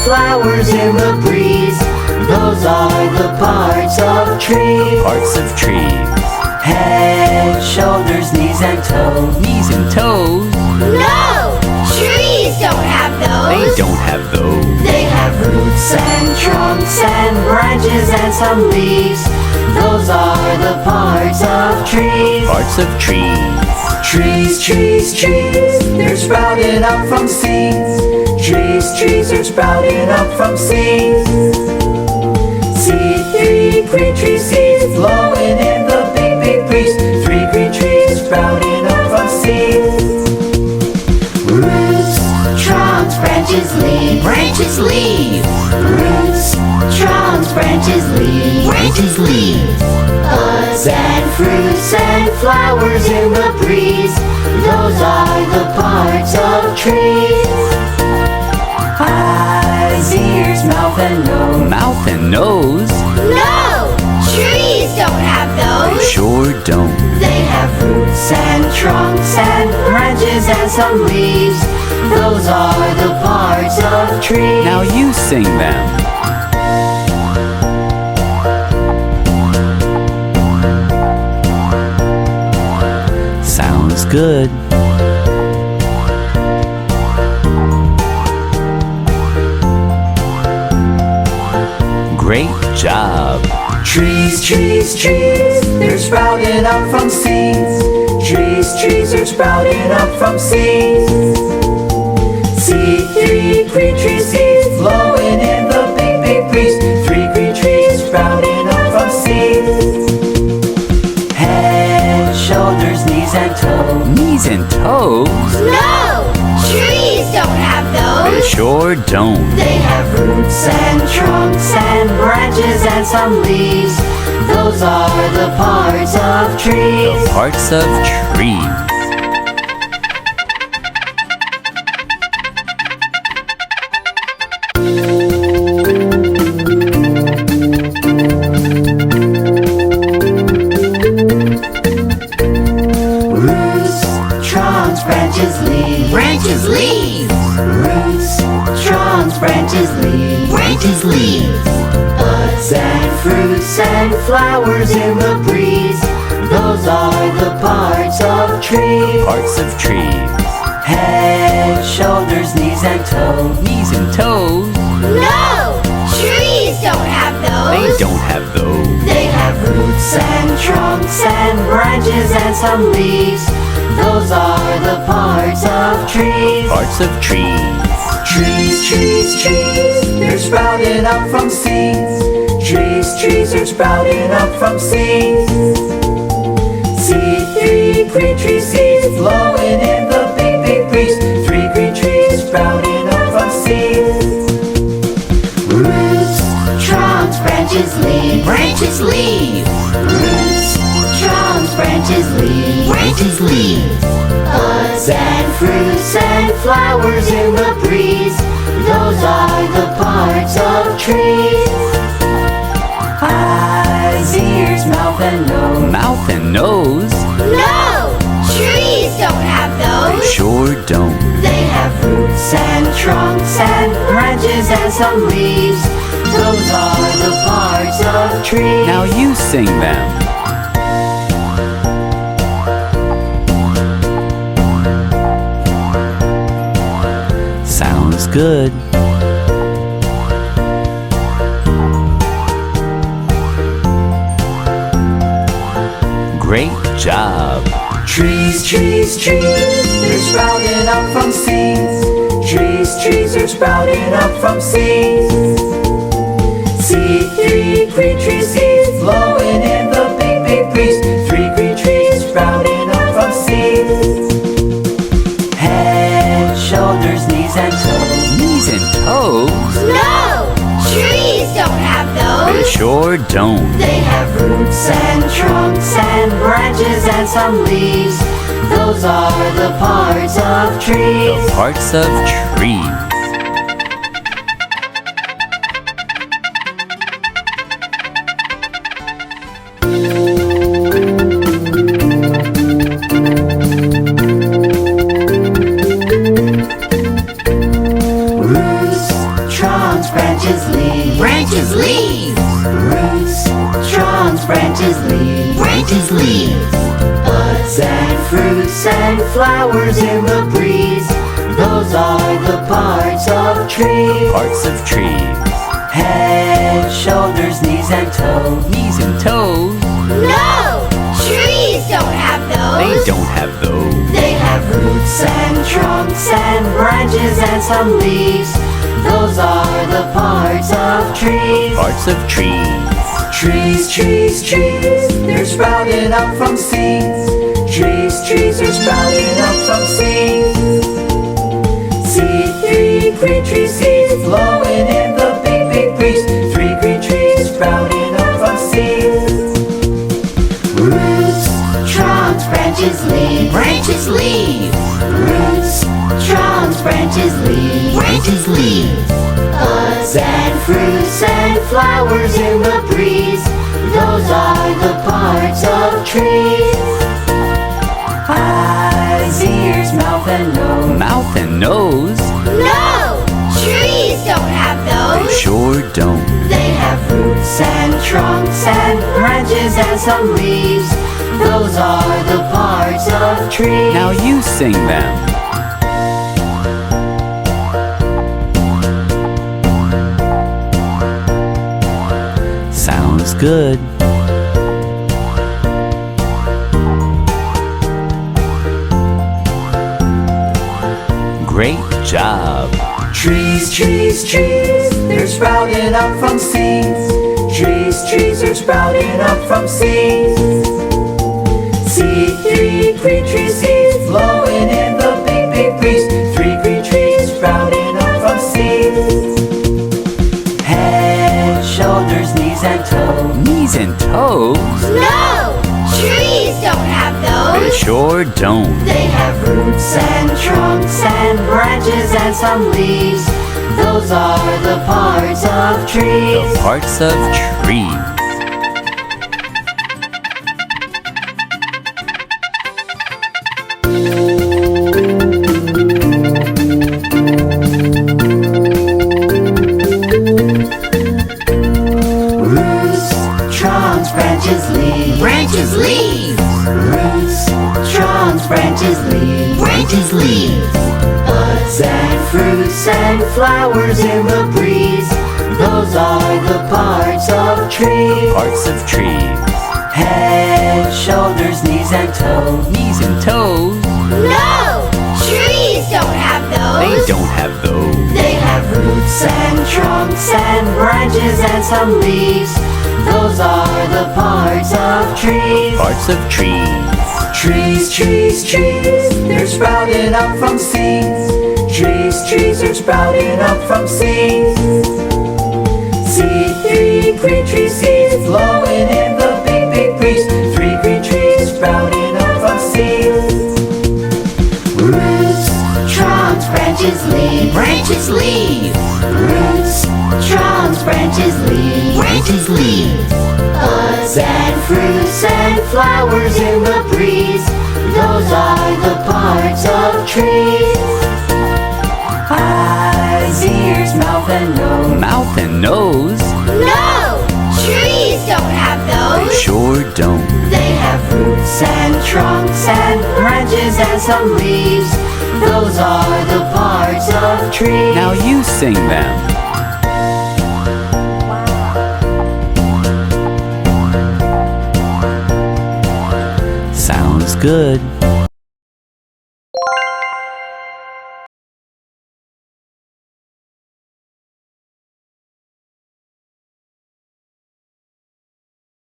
flowers in the breeze. Those are the parts of trees. Parts of trees. Head, shoulders, knees and toes. Knees and toes. No! Trees don't have those! They don't have those. They have roots and trunks and branches and some leaves. Those are the parts of trees. Parts of trees. Trees, trees, trees, they're sprouting up from seeds. Trees, trees, they're sprouting up from seeds. See 3 green tree seeds blowing in the big, big breeze. 3 green trees sprouting up from seeds. Roots, trunks, branches, leaves. Branches, leaves. Roots, trunks, branches, leaves. Branches, leaves. Buds and fruits and flowers in the breeze. Those are the parts of trees. Eyes, ears, mouth and nose. Mouth and nose. No! Trees don't have They those! sure don't. They have roots and trunks and branches and some leaves. Those are the parts of trees. Now you sing them. Sounds good. Great job. Trees, trees, trees, they're sprouting up from seeds. Trees, trees, they're sprouting up from seeds. See 3 green tree seeds blowing in the big, big breeze. 3 green trees sprouting up from seeds. Head, shoulders, knees and toes. Knees and toes. No! Trees don't have They those! sure don't. They have roots and trunks and branches and some leaves. Those are the parts of trees. Parts of trees. Roots, trunks, branches, leaves. Branches, leaves. Roots, trunks, branches, leaves. Branches, leaves. Buds and fruits and flowers in the breeze. Those are the parts of trees. Parts of trees. Head, shoulders, knees and toes. Knees and toes. No! Trees don't have They those! don't have those. They have roots and trunks and branches and some leaves. Those are the parts of trees. Parts of trees. Trees, trees, trees, they're sprouting up from seeds. Trees, trees, they're sprouting up from seeds. See 3 green tree seeds blowing in the big, big breeze. 3 green trees sprouting up from seeds. Roots, trunks, branches, leaves. Branches, leaves. Roots, trunks, branches, leaves. Branches, leaves. Buds and fruits and flowers in the breeze. Those are the parts of trees. Eyes, ears, mouth and nose. Mouth and nose. No! Trees don't have They those! sure don't. They have roots and trunks and branches and some leaves. Those are the parts of trees. Now you sing them. Sounds good. Great job. Trees, trees, trees, they're sprouting up from seeds. Trees, trees, they're sprouting up from seeds. See 3 green tree seeds blowing in the big, big breeze. 3 green trees sprouting up from seeds. Head, shoulders, knees and toes. Knees and toes. No! Trees don't have They those! sure don't. They have roots and trunks and branches and some leaves. Those are the parts of trees. Parts of trees. leaves. Roots, trunks, branches, leaves. Branches, leaves. Buds and fruits and flowers in the breeze. Those are the parts of trees. Parts of trees. Head, shoulders, knees and toes. Knees and toes. No! Trees don't have those. They don't have those. They have roots and trunks and branches and some leaves. Those are the parts of trees. Parts of trees. Trees, trees, trees, they're sprouting up from seeds. Trees, trees are sprouting up from seeds. Seed, three green tree seeds blowing in the big, big breeze. 3 green trees sprouting up from seeds. Roots, trunks, branches, leaves. Branches, leaves. Roots, trunks, branches, leaves. Branches, leaves. Buds and fruits and flowers in the breeze. Those are the parts of trees. Eyes, ears, mouth and nose. Mouth and nose. No! Trees don't have They those. sure don't. They have roots and trunks and branches and some leaves. Those are the parts of trees. Now you sing them. Sounds good. Great job. Trees, trees, trees, they're sprouting up from seeds. Trees, trees are sprouting up from seeds. Seed, 3 green tree seeds blowing in the big, big breeze. 3 green trees sprouting up from seeds. Head, shoulders, knees and toes. Knees and toes. No! Trees don't have They those. sure don't. They have roots and trunks and branches and some leaves. Those are the parts of trees. The parts of trees. Roots, trunks, branches, leaves. Branches, leaves. Roots, trunks, branches, leaves. Branches, leaves. Buds and fruits and flowers in the breeze. Those are the parts of trees. Parts of trees. Head, shoulders, knees and toes. Knees and toes. No! Trees don't have They those. don't have those. They have roots and trunks and branches and some leaves. Those are the parts of trees. Parts of trees. Trees, trees, trees, they're sprouting up from seeds. Trees, trees are sprouting up from seeds. Seed, 3 green tree seeds blowing in the big, big breeze. 3 green trees sprouting up from seeds. Roots, trunks, branches, leaves. Branches, leaves. Roots, trunks, branches, leaves. Branches, leaves. Buds and fruits and flowers in the breeze. Those are the parts of trees. Eyes, ears, mouth and nose. Mouth and nose. No! Trees don't have They those. sure don't. They have roots and trunks and branches and some leaves. Those are the parts of trees. Now you sing them. Sounds good.